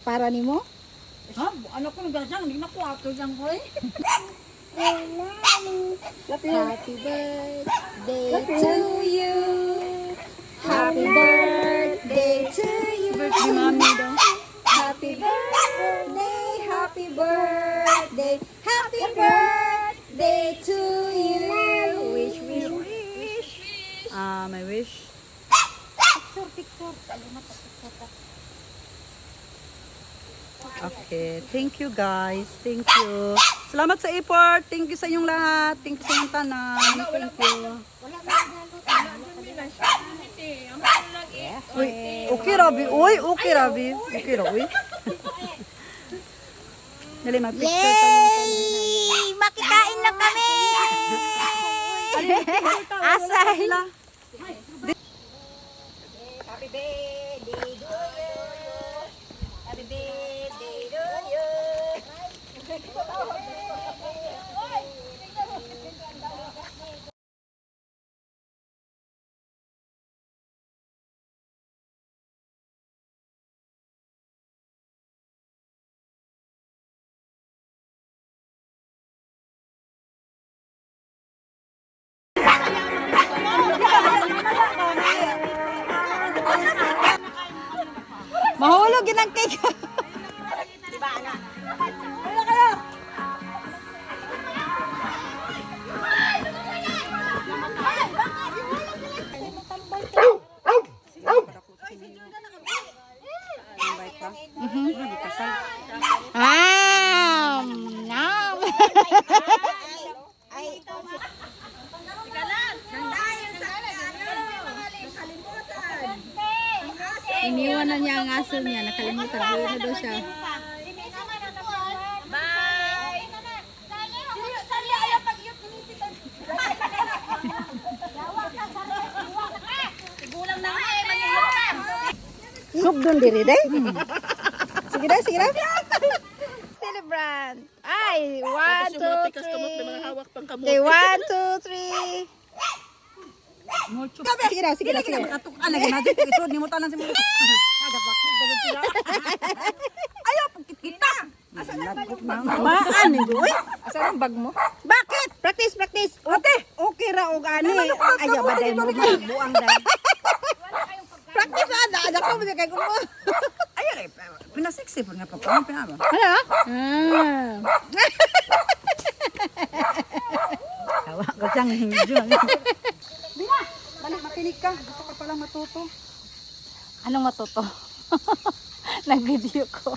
Para nimo? Ha? Ano ko nagdasang? Hindi na ko ato dyan ko eh. Happy birthday to you. Happy birthday to you. Birthday mami daw. Happy birthday, happy birthday, happy birthday to you. Wish, wish, wish. My wish. Picture. Okay. Thank you guys. Thank you. Salamat sa effort. Thank you sa inyong lahat. Thank you sa inyong tanan. Thank you. Uy, okay Rabi. Uy, okay Rabi. Okay Rabi. Dali, mag-picture tayo. Yay! Makikain na kami! Asay! Happy birthday to you. Happy birthday to you. Mahulog yun ang cake. Nom. Iniwan na niya ang aso niya, nakalimutan. Buhay na daw siya. Sup doon diri day. Sige na, sige na. Celebrant. Ay, 1, 2, 3. Okay, 1, 2, 3. Sige na, sige na, sige na. Ano ginadyo ko ito? Ni mo tanan si mo. Ada bakit dapat sila. Ayaw kita. Asa na baan ni Joy? Asa ang bag mo? Bakit? Practice, practice. Ote, okay ra og ani. Ayaw ba dahil mo buang dahil. practice ada ko mo kay kumo. Ayaw eh. Pinasexy po nga pa. Ano pinaba? Hala? Tawa ko siyang hingjo. Bina, balik makinig ka. Gusto ka palang matuto. Anong matuto? Nag-video ko.